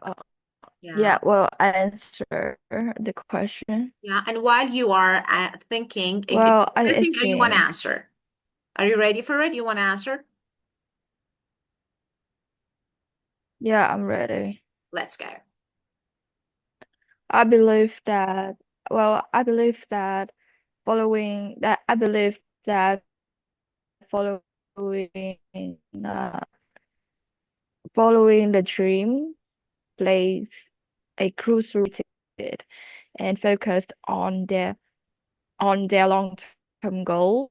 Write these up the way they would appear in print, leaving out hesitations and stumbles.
Uh, Yeah. yeah, well, I answer the question. Yeah. And while you are thinking, if you Well, I want to think or you want to assume. answer? Are you ready for it? You want to answer? Yeah, I'm ready. Let's go. I believe that, I believe that I believe that following, uh, following the dream plays a crucial role and focused on their long-term goals.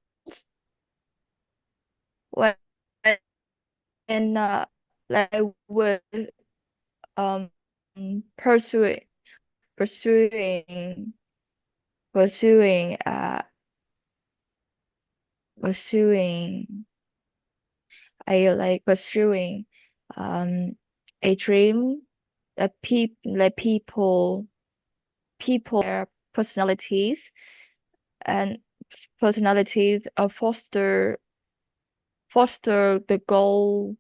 When uh, like with um pursuing pursuing pursuing pursuing pursuing um a dream that people their and personalities foster the goal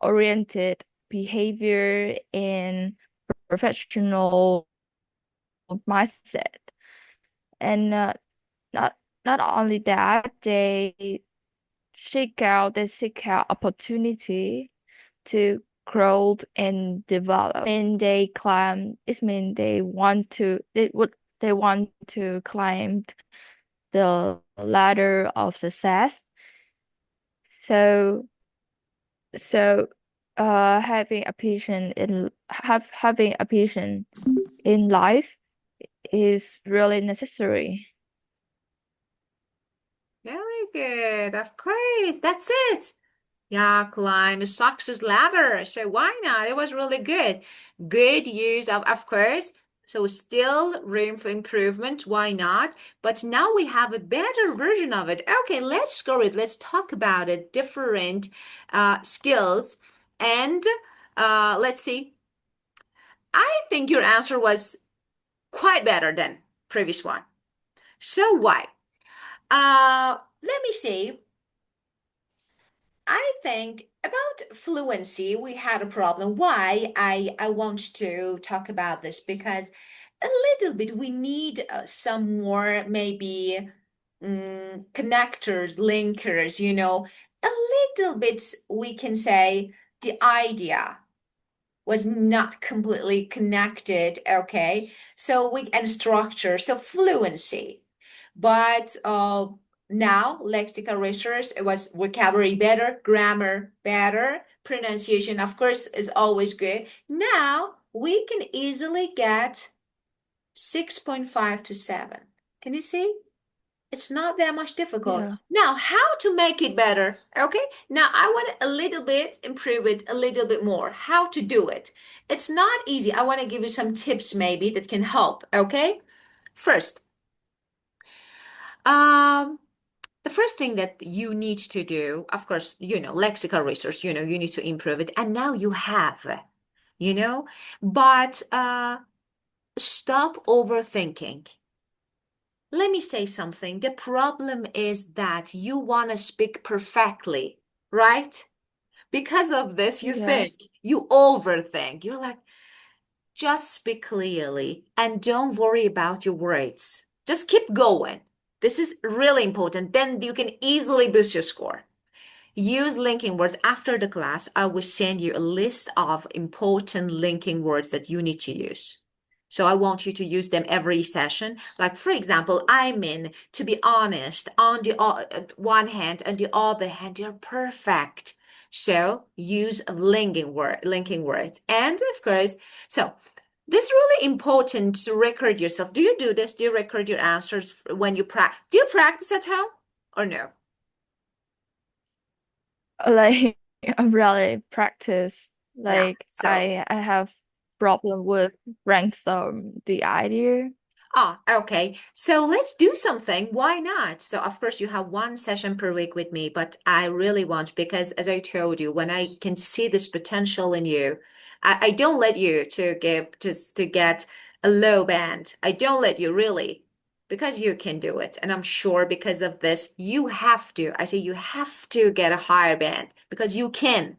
oriented behavior and professional mindset. And not not only that, they seek out opportunity to grow and develop. And it means they want to climb the ladder of success. So so having a passion in life is really necessary. Very good. Of course. That's it. Yeah, climb a success ladder. So why not? It was really good. Good use of course. So still room for improvement. Why not? But now we have a better version of it. Okay, let's score it. Let's talk about it. Different skills. And let's see. I think your answer was quite better than previous one. So why? Let me see. I think about fluency, we had a problem. Why I want to talk about this because a little bit we need some more maybe connectors, linkers, a little bit we can say the idea was not completely connected, okay? So we and structure, so fluency. But now lexical research, it was vocabulary better, grammar better, pronunciation, of course, is always good. Now we can easily get 6.5 to 7. Can you see? It's not that much difficult. Yeah, Now, how to make it better? Okay. Now, I want to a little bit improve it a little bit more. How to do it? It's not easy. I want to give you some tips maybe that can help. Okay. First, um, the first thing that you need to do, of course, lexical research, you need to improve it. And now you have, you know, but stop overthinking. Let me say something. The problem is that you want to speak perfectly, right? Because of this, you yes, think, you overthink. You're like, just speak clearly and don't worry about your words. Just keep going. This is really important. Then you can easily boost your score. Use linking words after the class. I will send you a list of important linking words that you need to use. So I want you to use them every session. Like, for example, I mean, to be honest, on the one hand, on the other hand, you're perfect. So use linking words. And of course, so this is really important to record yourself. Do you do this? Do you record your answers when you practice? Do you practice at home or no? like I really practice. Yeah. Like So I have problem with brainstorm the idea. Ah, okay. So let's do something. Why not? So of course you have one session per week with me, but I really want because as I told you, when I can see this potential in you, I don't let you to give just to get a low band. I don't let you really because you can do it. And I'm sure because of this, you have to. I say you have to get a higher band because you can.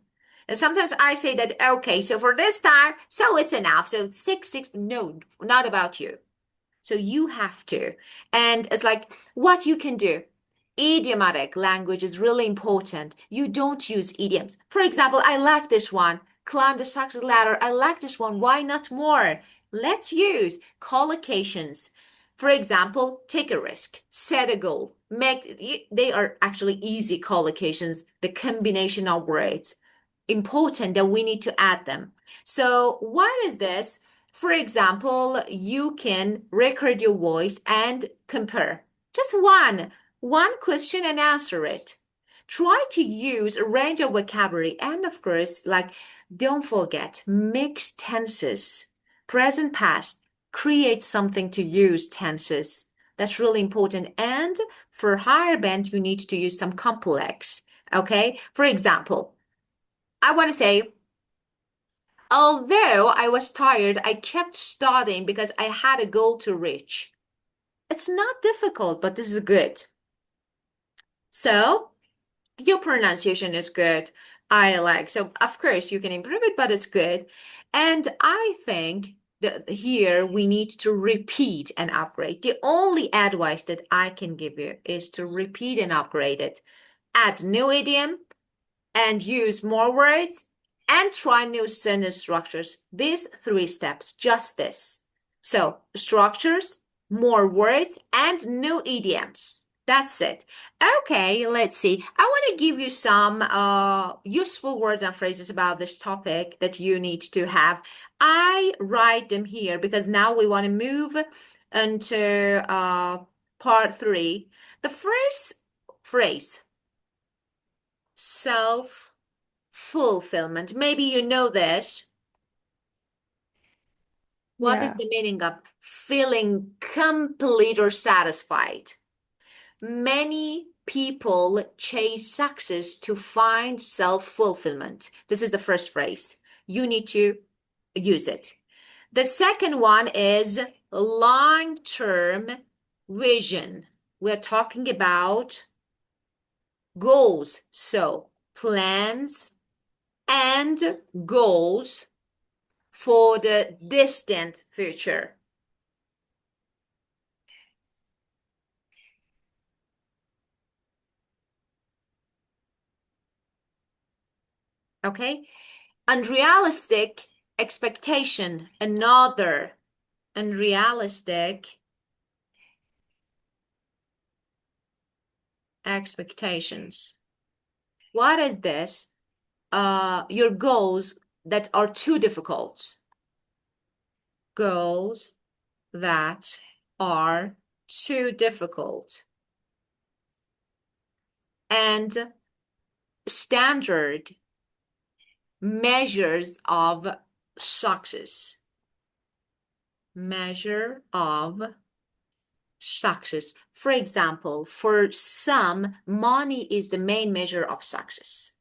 And sometimes I say that, okay, so for this time, so it's enough. So six, six. No, not about you. So you have to. And it's like what you can do. Idiomatic language is really important. You don't use idioms. For example, I like this one. Climb the success ladder. I like this one. Why not more? Let's use collocations. For example, take a risk, set a goal. They are actually easy collocations, the combination of words. Important that we need to add them. So what is this? For example, you can record your voice and compare. Just one question and answer it. Try to use a range of vocabulary and of course, like don't forget mixed tenses, present past, create something to use tenses. That's really important. And for higher band, you need to use some complex. Okay. For example, I want to say, although I was tired, I kept studying because I had a goal to reach. It's not difficult, but this is good. So, your pronunciation is good. I like. So, of course, you can improve it, but it's good. And I think that here we need to repeat and upgrade. The only advice that I can give you is to repeat and upgrade it. Add new idiom, and use more words and try new sentence structures. These three steps, just this. So structures, more words, and new idioms. That's it. Okay, let's see. I want to give you some useful words and phrases about this topic that you need to have. I write them here because now we want to move into part three. The first phrase, self fulfillment. Maybe you know this. What is Yeah. the meaning of feeling complete or satisfied? Many people chase success to find self-fulfillment. This is the first phrase. You need to use it. The second one is long-term vision. We're talking about goals. So plans and goals for the distant future. Okay? Unrealistic expectation, another unrealistic expectations. What is this? Your goals that are too difficult. Goals that are too difficult. And standard measures of success. Measure of success. For example, for some, money is the main measure of success.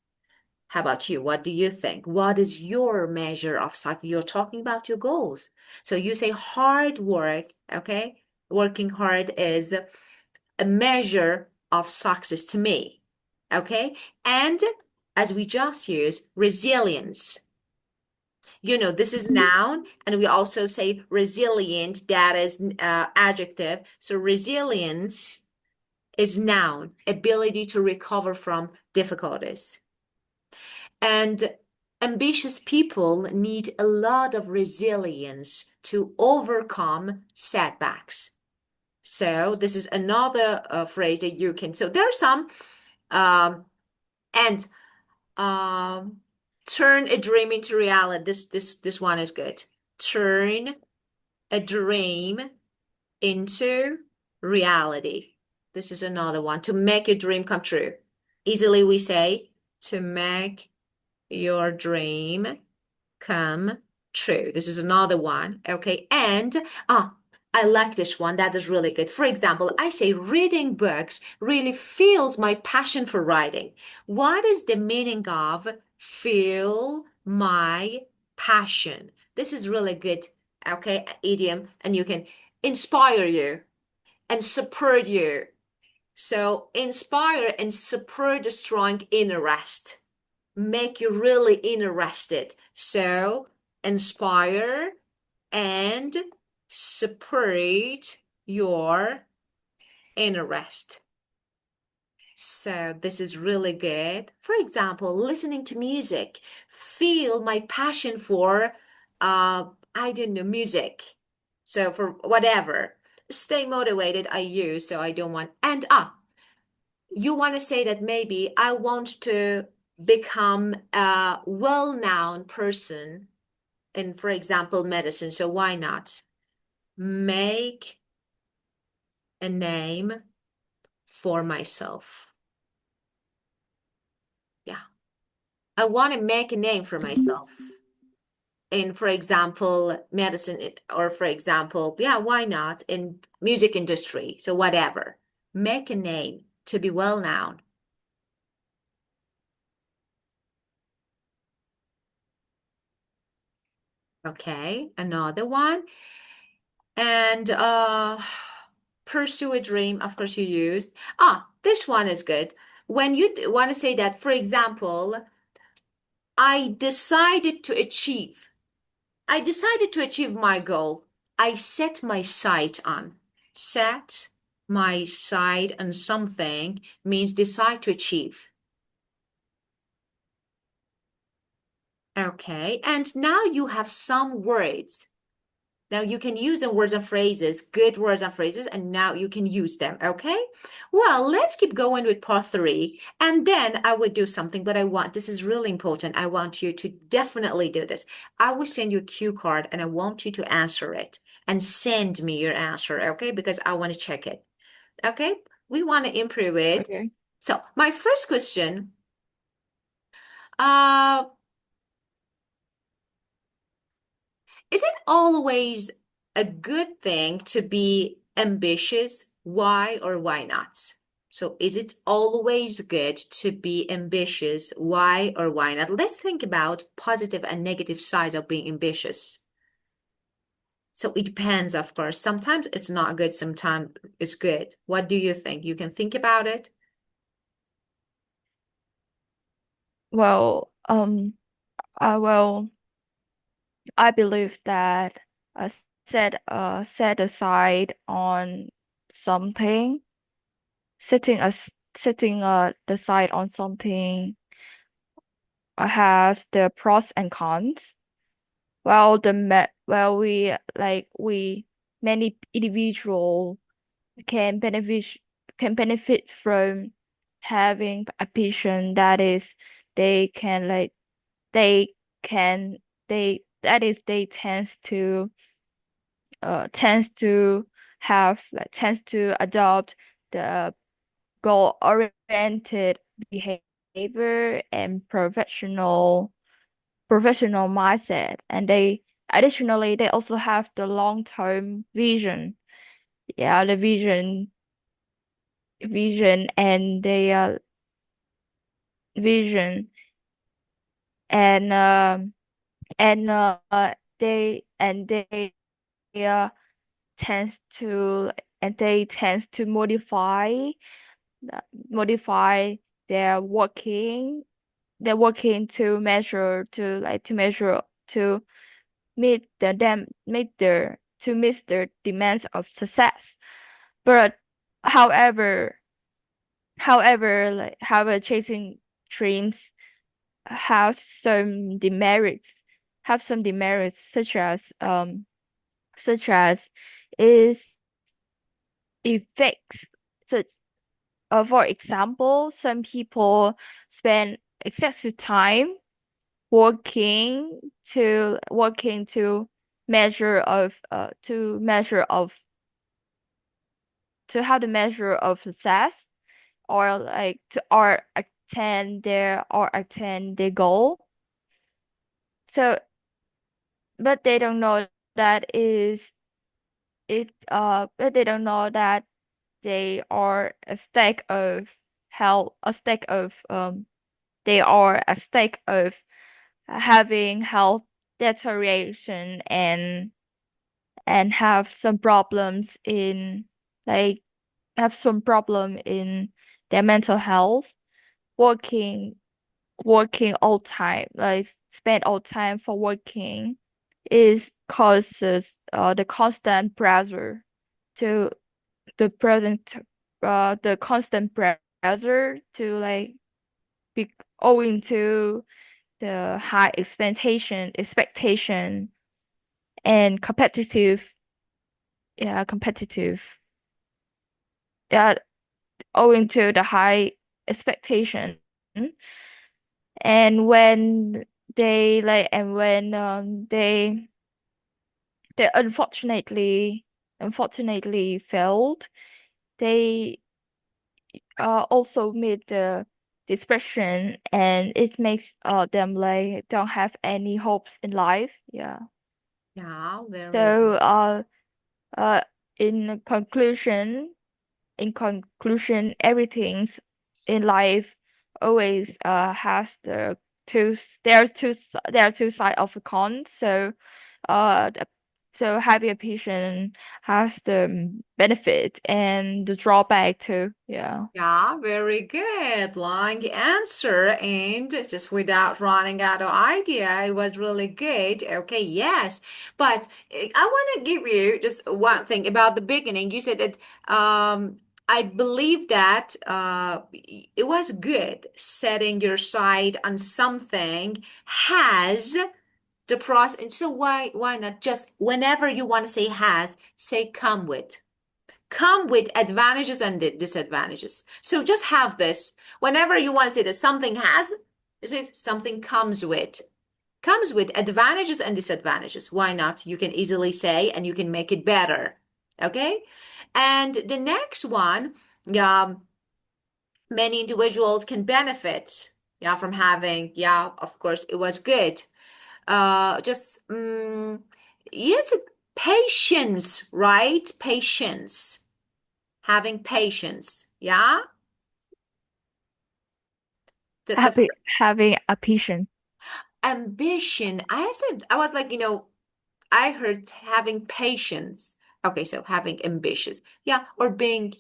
How about you? What do you think? What is your measure of success? You're talking about your goals. So you say hard work, okay? Working hard is a measure of success to me, okay? And as we just used, resilience. You know, this is noun, and we also say resilient, that is adjective. So resilience is noun, ability to recover from difficulties. And ambitious people need a lot of resilience to overcome setbacks. So this is another phrase that you can. So there are some, and turn a dream into reality. This one is good. Turn a dream into reality. This is another one. To make a dream come true. Easily we say to make your dream come true. This is another one. Okay. And I like this one. That is really good. For example, I say reading books really fuels my passion for writing. What is the meaning of fuel my passion? This is really good. Okay, idiom, and you can inspire you and support you. So inspire and support a strong interest. make you really interested. So inspire and support your interest. So this is really good. For example, listening to music, feel my passion for, I don't know, music. So for whatever, stay motivated, I use, so I don't want, and you want to say that maybe I want to become a well-known person in, for example, medicine. So why not make a name for myself? Yeah. I want to make a name for myself in, for example, medicine, or for example, yeah, why not in music industry? So whatever, make a name to be well known. Okay, another one. And pursue a dream, of course, you used. This one is good. When you want to say that, for example, I decided to achieve. I decided to achieve my goal. I set my sight on. Set my sight on something means decide to achieve. Okay, and now you have some words. Now you can use the words and phrases, good words and phrases, and now you can use them, okay? Well, let's keep going with part three. And then I would do something, but this is really important. I want you to definitely do this. I will send you a cue card and I want you to answer it and send me your answer, okay? Because I want to check it, okay? We want to improve it. Okay. So my first question, uh, is it always a good thing to be ambitious? Why or why not? So, is it always good to be ambitious? Why or why not? Let's think about positive and negative sides of being ambitious. So, it depends, of course. Sometimes it's not good, sometimes it's good. What do you think? You can think about it. Well, well, I believe that set aside on something, setting us setting the side on something has the pros and cons. Well, we many individual can benefit from having a patient that is they can like they can they tends to tends to adopt the goal oriented behavior and professional mindset, and they additionally they also have the long-term vision. Yeah, the vision and the vision and they uh, tends to they tends to modify their working to measure to meet the demands of success. But however however chasing dreams have some demerits such as is effects. So, for example, some people spend excessive time working to measure of to how the measure of success, or like to or attain their goal. So, but they don't know that is but they don't know that they are a stake of health, a stake of they are a stake of having health deterioration and have some problems in like have some problem in their mental health working working all time, like spend all time for working, is causes the constant pressure to the present the constant pressure to like be owing to the high expectation and competitive yeah owing to the high expectation. And when they unfortunately failed, they also meet the depression, and it makes them like don't have any hopes in life. Yeah. Yeah, very So good. uh in conclusion everything's in life always has there are two sides of a coin. So the, so having a patient has the benefit and the drawback too. Yeah. Yeah, very good. Long answer. And just without running out of idea, it was really good. Okay, yes. But I want to give you just one thing about the beginning. You said that I believe that it was good setting your side on something has the pros. And so why not just whenever you want to say has, say come with advantages and disadvantages. So just have this. Whenever you want to say that something has, you say something comes with advantages and disadvantages. Why not? You can easily say and you can make it better. Okay? And the next one, um, many individuals can benefit, yeah, from having, yeah, of course, it was good. Just yes, patience, right? Patience, having patience. Yeah. The Having a patient. ambition. I said I was like, I heard having patience. Okay, so having ambitious. Yeah, or being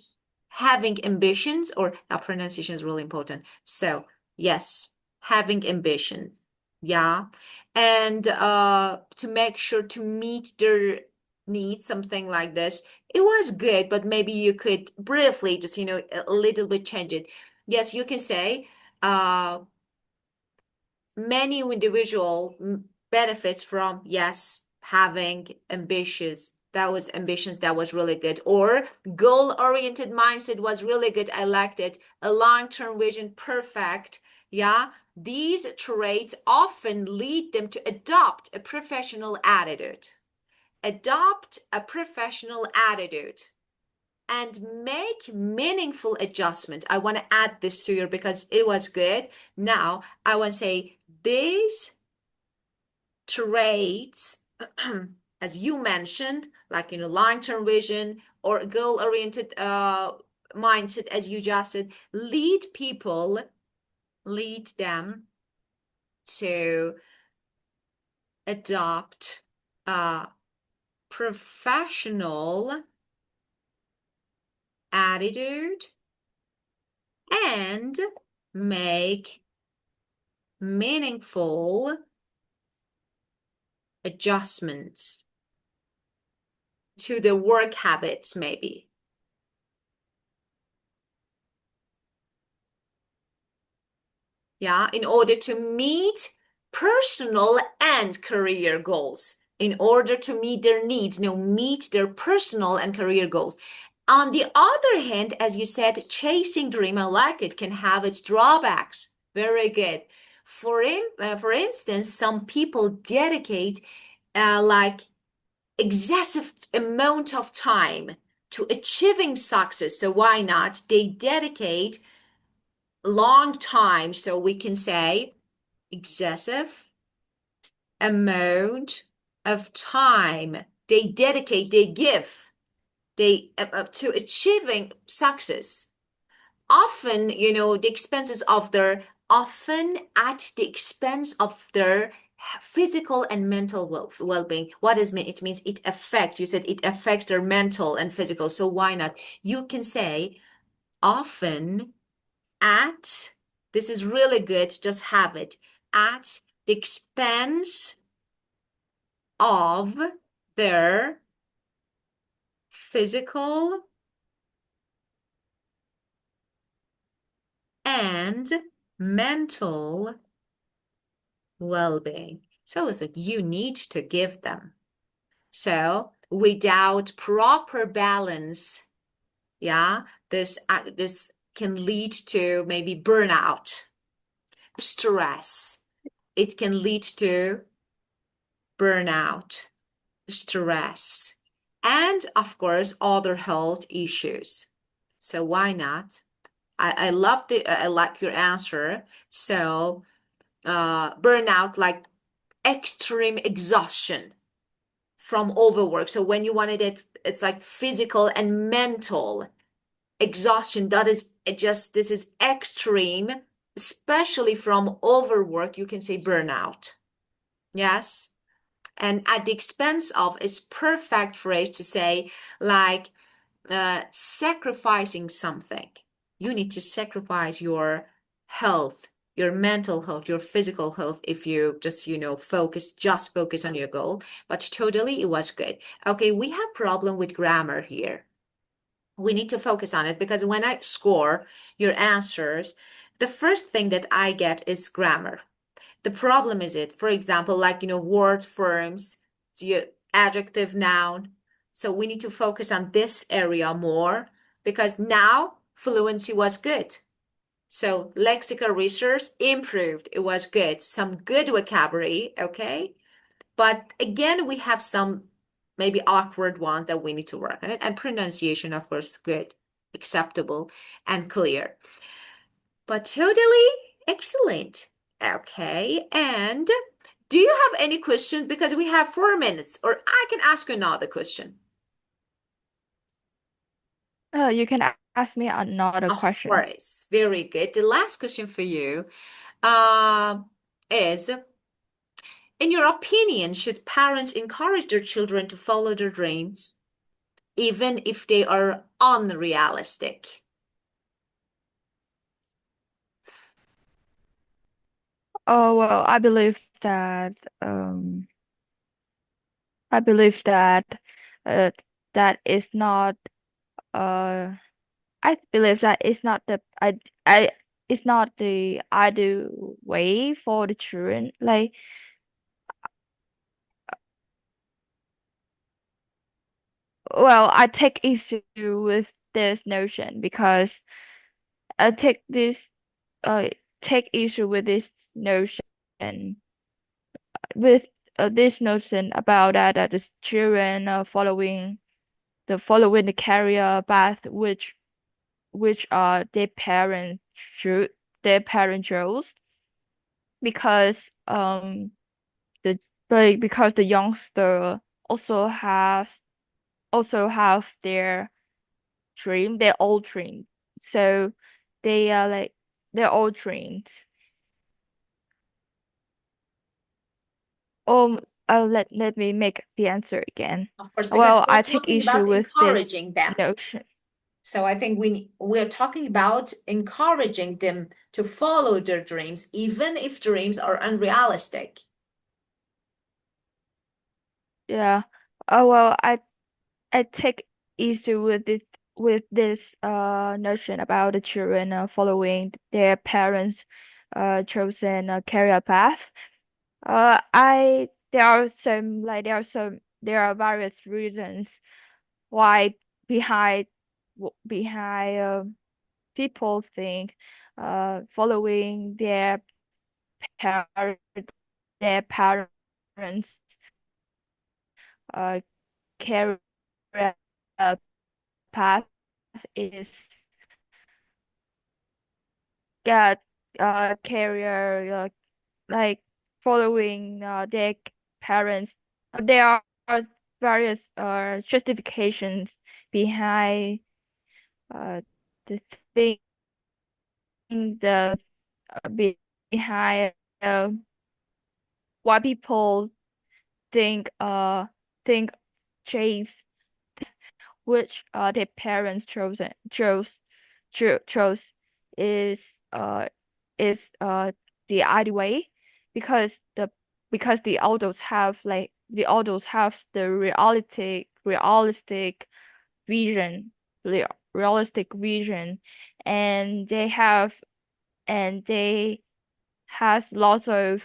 having ambitions or that pronunciation is really important. So, yes, having ambitions. Yeah. And to make sure to meet their needs, something like this. It was good, but maybe you could briefly just, a little bit change it. Yes, you can say many individual benefits from yes having ambitions that was really good, or goal oriented mindset was really good, I liked it, a long-term vision, perfect. Yeah, these traits often lead them to adopt a professional attitude and make meaningful adjustment. I want to add this to you because it was good. Now, I want to say these traits, as you mentioned, like long-term vision or goal-oriented mindset, as you just said, lead them to adopt a professional attitude and make meaningful adjustments to their work habits, maybe. Yeah, in order to meet personal and career goals, in order to meet their needs, meet their personal and career goals. On the other hand, as you said, chasing dream, I like it, can have its drawbacks. Very good. For instance, some people dedicate like excessive amount of time to achieving success. So why not? They dedicate long time. So we can say excessive amount of time they dedicate, they give, to achieving success. Often, often at the expense of their physical and mental well-being. What does mean? It means it affects, you said it affects their mental and physical. So why not? You can say often at This is really good. Just have it. At the expense of their physical and mental well-being. So it's like you need to give them. So without proper balance, yeah, this can lead to maybe burnout, stress. It can lead to burnout, stress, and of course other health issues. So why not? I like your answer. So burnout, like extreme exhaustion from overwork. So when you wanted it, it's like physical and mental exhaustion. That is just, this is extreme, especially from overwork. You can say burnout. Yes. And at the expense of is perfect phrase to say like sacrificing something. You need to sacrifice your health, your mental health, your physical health if you just, just focus on your goal. But totally, it was good. Okay, we have problem with grammar here. We need to focus on it because when I score your answers, the first thing that I get is grammar. The problem is it, for example, like, word forms, the adjective, noun. So we need to focus on this area more because now fluency was good. So lexical research improved. It was good. Some good vocabulary, okay? But again, we have some maybe awkward ones that we need to work on it. And pronunciation, of course, good, acceptable, and clear. But totally excellent. Okay. And do you have any questions? Because we have 4 minutes, or I can ask you another question. You can ask me another Of question. course. Very good. The last question for you um, is, in your opinion, should parents encourage their children to follow their dreams, even if they are unrealistic? Oh, well, I believe that uh that is not uh I believe that I it's not the ideal way for the children. Like, well, I take issue with this notion because I uh take issue with this notion with this notion about that the children are following the career path which their parents cho their parent chose because the because the youngster also has also have their old dream. So they are like their old dreams. Um, let me make the answer again. Of course, because Well, we're I take talking issue about with this encouraging them. notion. So I think we're talking about encouraging them to follow their dreams, even if dreams are unrealistic. Yeah. Oh well, I take issue with this notion about the children following their parents chosen career path. I there are various reasons why behind behind people think following parent their parents uh career path is get career like following their parents. There are various justifications behind uh the thing the behind why people think think chase which their parents chose is uh is the ideal way because the adults have the vision, realistic vision, and they has lots of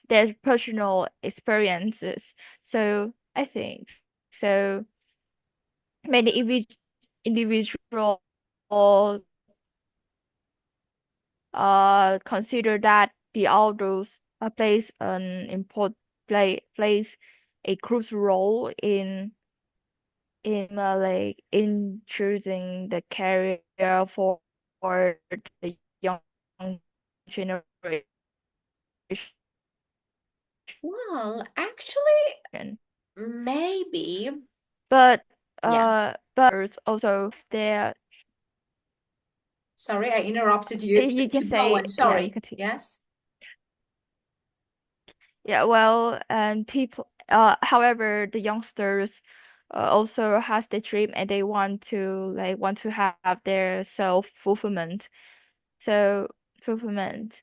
their personal experiences. So I think so many individual consider that the elders plays a crucial role in choosing the career for the young generation. Well, actually, maybe. But Yeah. also their Sorry, I interrupted you. you can Keep going. say, yeah, you Sorry. can see. Yes. Yeah, well, and people, however, the youngsters also has the dream and they want to have their self fulfillment. So fulfillment.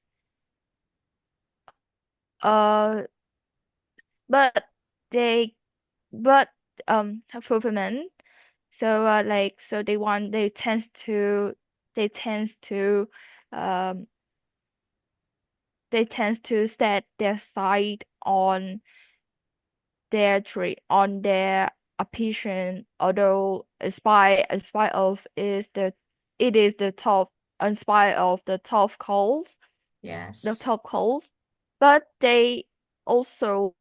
Uh, but they but fulfillment. So so they tends to um set their sight on on their ambition, although in spite of is the it is the top in spite of the Yes. top calls, but they also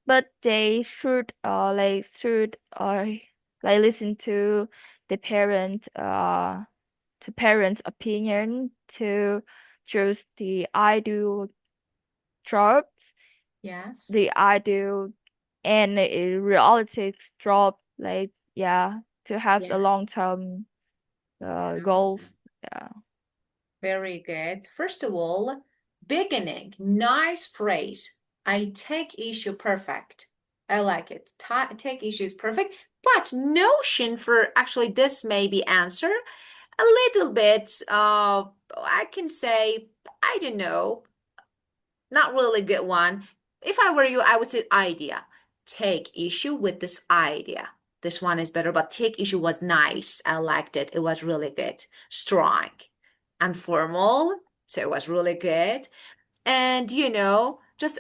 but they should listen the parents' opinion to choose the ideal jobs, Yes. the ideal and a realistic job, like yeah, to have the Yeah. long term goals. Yeah. Very good. First of all, beginning, nice phrase. I take issue perfect. I like it. Take issue is perfect, but notion for actually this may be answer a little bit. I can say I don't know, not really good one. If I were you, I would say idea. Take issue with this idea. This one is better, but take issue was nice. I liked it. It was really good. Strong and formal. So it was really good. And, just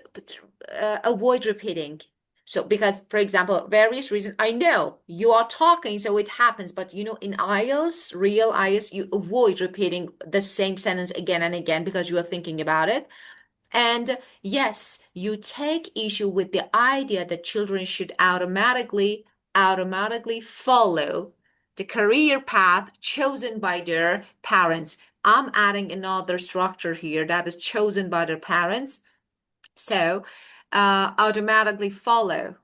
avoid repeating. So, because, for example, various reasons, I know you are talking, so it happens, but in IELTS, real IELTS, you avoid repeating the same sentence again and again because you are thinking about it. And yes, you take issue with the idea that children should automatically follow the career path chosen by their parents. I'm adding another structure here that is chosen by their parents. So, automatically follow.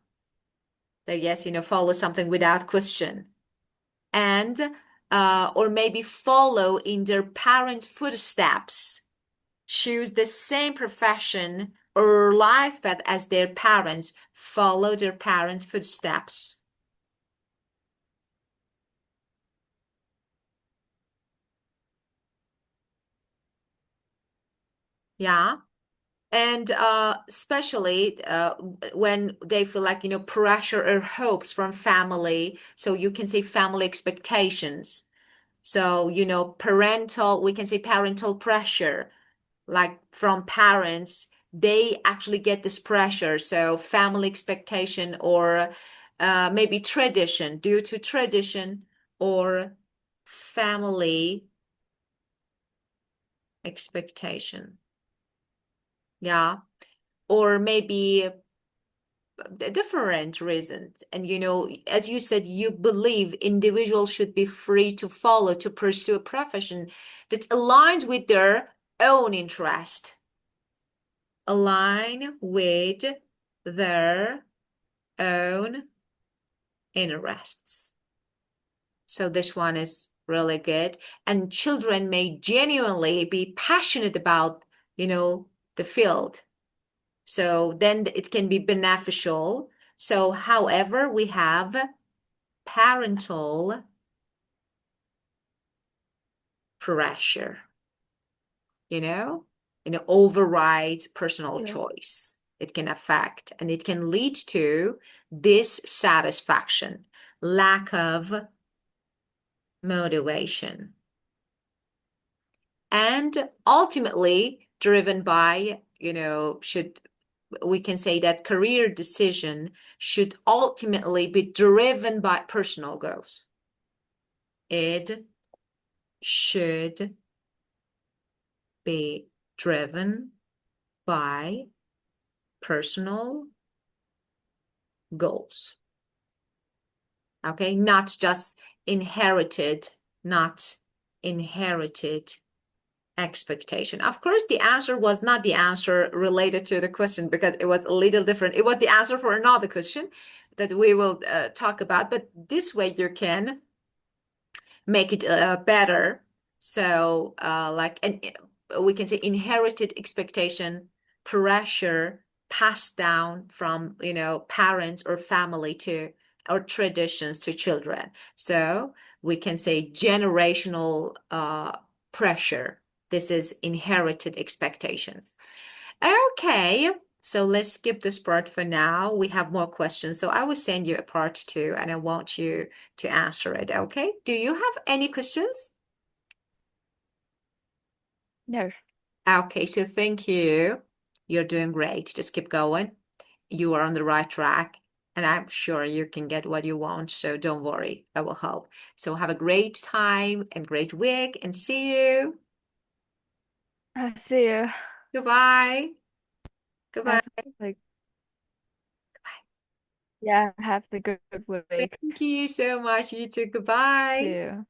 That yes, follow something without question. And or maybe follow in their parents' footsteps, choose the same profession or life path as their parents, follow their parents' footsteps. Yeah. And especially when they feel like, pressure or hopes from family. So you can say family expectations. So, we can say parental pressure, like from parents, they actually get this pressure. So family expectation or maybe tradition, due to tradition or family expectation. Yeah. Or maybe different reasons. And as you said, you believe individuals should be free to follow, to pursue a profession that aligns with their own interest, align with their own interests. So this one is really good. And children may genuinely be passionate about, the field. So then it can be beneficial. So, however, we have parental pressure. you know, override personal Yeah. choice. It can affect and it can lead to dissatisfaction, lack of motivation, and ultimately driven by, should we can say that career decision should ultimately be driven by personal goals. It should be driven by personal goals. Okay, not just inherited, not inherited expectation. Of course, the answer was not the answer related to the question because it was a little different. It was the answer for another question that we will talk about, but this way you can make it better. So, we can say inherited expectation, pressure passed down from, parents or family to or traditions to children. So we can say generational pressure. This is inherited expectations. Okay, so let's skip this part for now. We have more questions. So I will send you a part two and I want you to answer it. Okay. Do you have any questions? No. Okay, so thank you. You're doing great. Just keep going. You are on the right track, and I'm sure you can get what you want. So don't worry, I will help. So have a great time and great week, and see you. I see you. Goodbye. Goodbye. Have like yeah, have a good week. Thank you so much. You too. Goodbye. See you.